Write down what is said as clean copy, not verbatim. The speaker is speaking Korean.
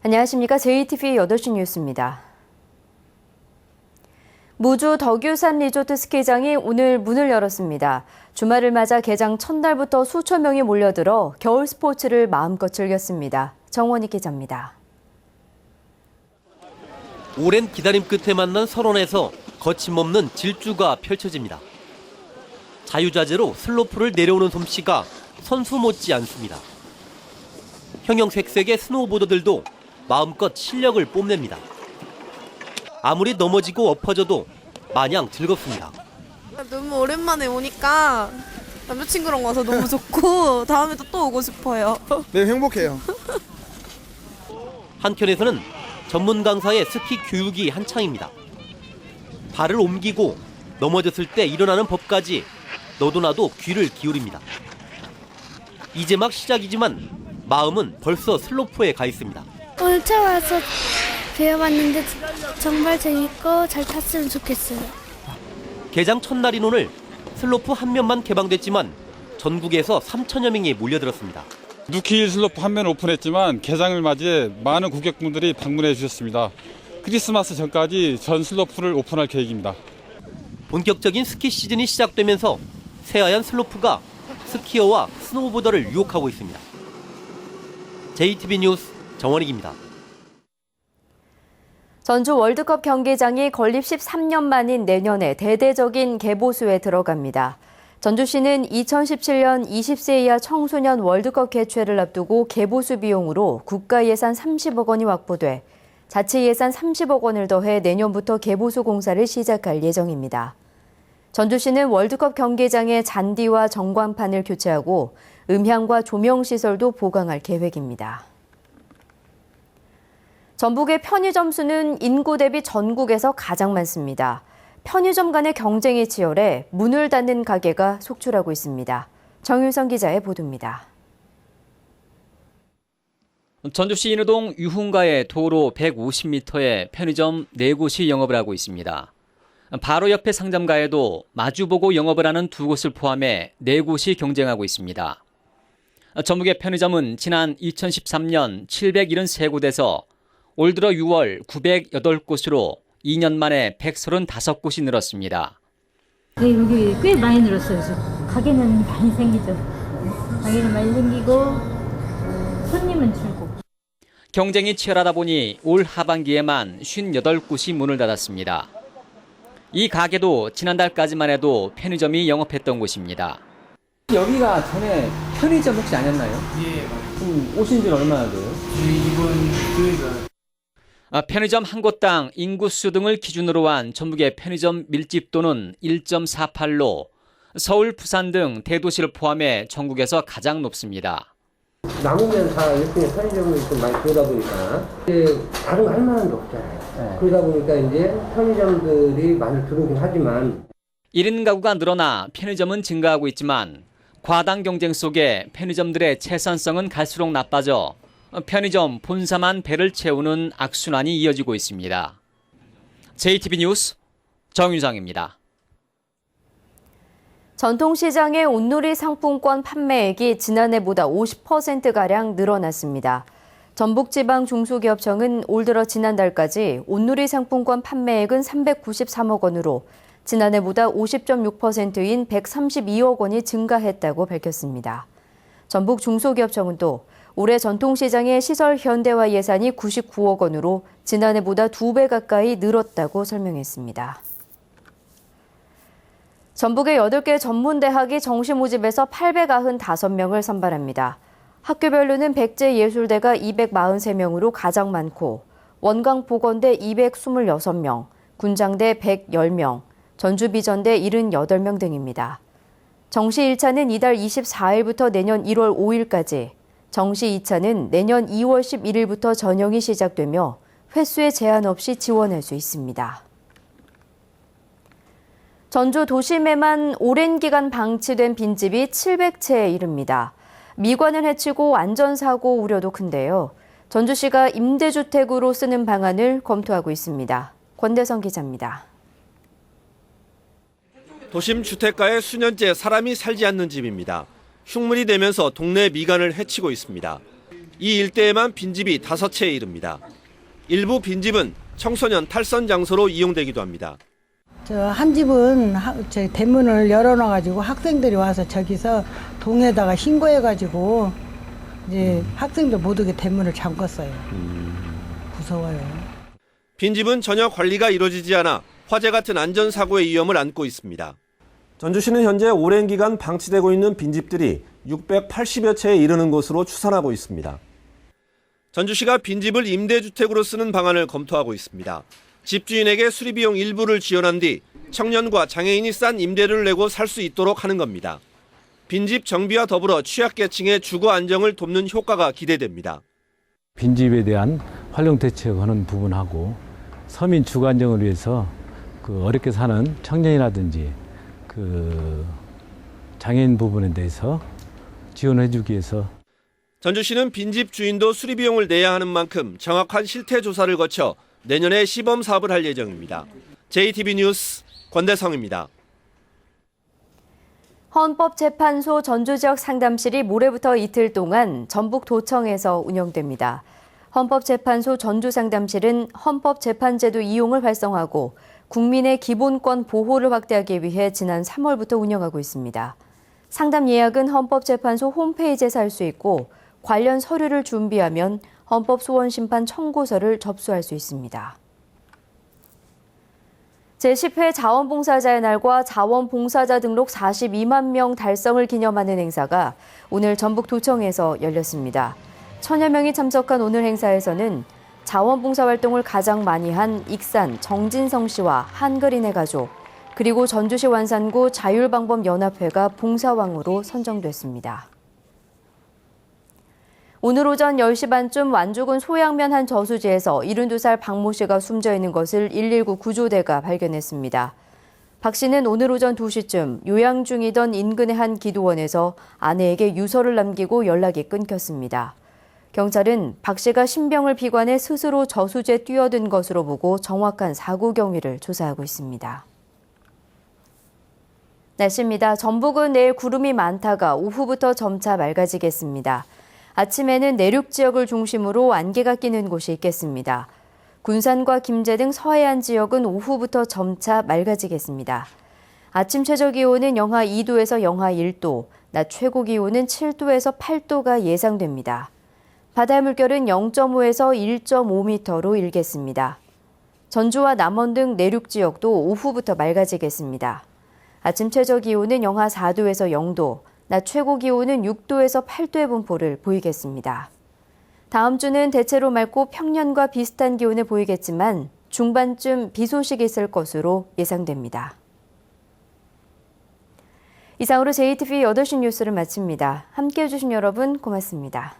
안녕하십니까. JTBC 8시 뉴스입니다. 무주 덕유산 리조트 스키장이 오늘 문을 열었습니다. 주말을 맞아 개장 첫날부터 수천 명이 몰려들어 겨울 스포츠를 마음껏 즐겼습니다. 정원희 기자입니다. 오랜 기다림 끝에 만난 설원에서 거침없는 질주가 펼쳐집니다. 자유자재로 슬로프를 내려오는 솜씨가 선수 못지 않습니다. 형형색색의 스노우보더들도 마음껏 실력을 뽐냅니다. 아무리 넘어지고 엎어져도 마냥 즐겁습니다. 너무 오랜만에 오니까 남자친구랑 와서 너무 좋고 다음에도 또 오고 싶어요. 네, 행복해요. 한켠에서는 전문 강사의 스키 교육이 한창입니다. 발을 옮기고 넘어졌을 때 일어나는 법까지 너도 나도 귀를 기울입니다. 이제 막 시작이지만 마음은 벌써 슬로프에 가 있습니다. 오늘 처음 와서 배워봤는데 정말 재밌고 잘 탔으면 좋겠어요. 개장 첫날인 오늘 슬로프 한 면만 개방됐지만 전국에서 3천여 명이 몰려들었습니다. 누키힐 슬로프 한 면 오픈했지만 개장을 맞이해 많은 고객분들이 방문해 주셨습니다. 크리스마스 전까지 전 슬로프를 오픈할 계획입니다. 본격적인 스키 시즌이 시작되면서 새하얀 슬로프가 스키어와 스노우보더를 유혹하고 있습니다. JTBC 뉴스 정원익입니다. 전주 월드컵 경기장이 건립 13년 만인 내년에 대대적인 개보수에 들어갑니다. 전주시는 2017년 20세 이하 청소년 월드컵 개최를 앞두고 개보수 비용으로 국가 예산 30억 원이 확보돼 자치 예산 30억 원을 더해 내년부터 개보수 공사를 시작할 예정입니다. 전주시는 월드컵 경기장의 잔디와 전광판을 교체하고 음향과 조명 시설도 보강할 계획입니다. 전북의 편의점 수는 인구 대비 전국에서 가장 많습니다. 편의점 간의 경쟁이 치열해 문을 닫는 가게가 속출하고 있습니다. 정윤성 기자의 보도입니다. 전주시 인호동 유흥가의 도로 150m에 편의점 4곳이 영업을 하고 있습니다. 바로 옆에 상점가에도 마주보고 영업을 하는 2곳을 포함해 4곳이 경쟁하고 있습니다. 전북의 편의점은 지난 2013년 773곳에서 올 들어 6월 908곳으로 2년 만에 135곳이 늘었습니다. 네, 여기 꽤 많이 늘었어요. 가게는 많이 생기죠. 가게는 많이 생기고 손님은 줄고. 경쟁이 치열하다 보니 올 하반기에만 58곳이 문을 닫았습니다. 이 가게도 지난달까지만 해도 편의점이 영업했던 곳입니다. 여기가 전에 편의점 혹시 아니었나요? 예, 맞아요. 그럼 오신 지는 얼마나 돼요? 이번 교회가 편의점 한 곳당 인구수 등을 기준으로 한 전북의 편의점 밀집도는 1.48로 서울, 부산 등 대도시를 포함해 전국에서 가장 높습니다. 남으면 다 일종의 편의점을 좀 많이 들어다 보니까 이제 다른 거 할 만한 게 없잖아요. 네. 그러다 보니까 이제 편의점들이 많이 들어오긴 하지만 1인 가구가 늘어나 편의점은 증가하고 있지만 과당 경쟁 속에 편의점들의 채산성은 갈수록 나빠져 편의점 본사만 배를 채우는 악순환이 이어지고 있습니다. JTBC 뉴스 정윤상입니다. 전통시장의 온누리 상품권 판매액이 지난해보다 50%가량 늘어났습니다. 전북지방중소기업청은 올 들어 지난달까지 온누리 상품권 판매액은 393억 원으로 지난해보다 50.6%인 132억 원이 증가했다고 밝혔습니다. 전북중소기업청은 또 올해 전통시장의 시설 현대화 예산이 99억 원으로 지난해보다 2배 가까이 늘었다고 설명했습니다. 전북의 8개 전문대학이 정시 모집에서 895명을 선발합니다. 학교별로는 백제예술대가 243명으로 가장 많고 원광보건대 226명, 군장대 110명, 전주비전대 78명 등입니다. 정시 1차는 이달 24일부터 내년 1월 5일까지, 정시 2차는 내년 2월 11일부터 전형이 시작되며 횟수에 제한 없이 지원할 수 있습니다. 전주 도심에만 오랜 기간 방치된 빈집이 700채에 이릅니다. 미관을 해치고 안전사고 우려도 큰데요. 전주시가 임대주택으로 쓰는 방안을 검토하고 있습니다. 권대성 기자입니다. 도심 주택가에 수년째 사람이 살지 않는 집입니다. 흉물이 되면서 동네 미관을 해치고 있습니다. 이 일대에만 빈집이 5채에 이릅니다. 일부 빈집은 청소년 탈선 장소로 이용되기도 합니다. 한 집은 저 대문을 열어놔가지고 학생들이 와서 저기서 동에다가 신고해가지고 이제 학생들 못 오게 대문을 잠궜어요. 무서워요. 빈집은 전혀 관리가 이루어지지 않아 화재 같은 안전사고의 위험을 안고 있습니다. 전주시는 현재 오랜 기간 방치되고 있는 빈집들이 680여 채에 이르는 것으로 추산하고 있습니다. 전주시가 빈집을 임대주택으로 쓰는 방안을 검토하고 있습니다. 집주인에게 수리비용 일부를 지원한 뒤 청년과 장애인이 싼 임대료를 내고 살 수 있도록 하는 겁니다. 빈집 정비와 더불어 취약계층의 주거 안정을 돕는 효과가 기대됩니다. 빈집에 대한 활용 대책하는 부분하고 서민 주거 안정을 위해서 어렵게 사는 청년이라든지 장애인 부분에 대해서 지원해 주기 위해서 전주시는 빈집 주인도 수리비용을 내야 하는 만큼 정확한 실태 조사를 거쳐 내년에 시범 사업을 할 예정입니다. JTB 뉴스 권대성입니다. 헌법재판소 전주지역 상담실이 모레부터 이틀 동안 전북도청에서 운영됩니다. 헌법재판소 전주상담실은 헌법재판제도 이용을 활성화하고 국민의 기본권 보호를 확대하기 위해 지난 3월부터 운영하고 있습니다. 상담 예약은 헌법재판소 홈페이지에서 할 수 있고 관련 서류를 준비하면 헌법소원심판 청구서를 접수할 수 있습니다. 제10회 자원봉사자의 날과 자원봉사자 등록 42만 명 달성을 기념하는 행사가 오늘 전북도청에서 열렸습니다. 1000여 명이 참석한 오늘 행사에서는 자원봉사 활동을 가장 많이 한 익산 정진성 씨와 한글인의 가족, 그리고 전주시 완산구 자율방법연합회가 봉사왕으로 선정됐습니다. 오늘 오전 10시 반쯤 완주군 소양면 한 저수지에서 72살 박모 씨가 숨져 있는 것을 119 구조대가 발견했습니다. 박 씨는 오늘 오전 2시쯤 요양 중이던 인근의 한 기도원에서 아내에게 유서를 남기고 연락이 끊겼습니다. 경찰은 박 씨가 신병을 비관해 스스로 저수지에 뛰어든 것으로 보고 정확한 사고 경위를 조사하고 있습니다. 날씨입니다. 전북은 내일 구름이 많다가 오후부터 점차 맑아지겠습니다. 아침에는 내륙 지역을 중심으로 안개가 끼는 곳이 있겠습니다. 군산과 김제 등 서해안 지역은 오후부터 점차 맑아지겠습니다. 아침 최저 기온은 영하 2도에서 영하 1도, 낮 최고 기온은 7도에서 8도가 예상됩니다. 바다의 물결은 0.5에서 1.5m로 일겠습니다. 전주와 남원 등 내륙 지역도 오후부터 맑아지겠습니다. 아침 최저 기온은 영하 4도에서 0도, 낮 최고 기온은 6도에서 8도의 분포를 보이겠습니다. 다음 주는 대체로 맑고 평년과 비슷한 기온을 보이겠지만 중반쯤 비 소식이 있을 것으로 예상됩니다. 이상으로 JTBC 8시 뉴스를 마칩니다. 함께해 주신 여러분 고맙습니다.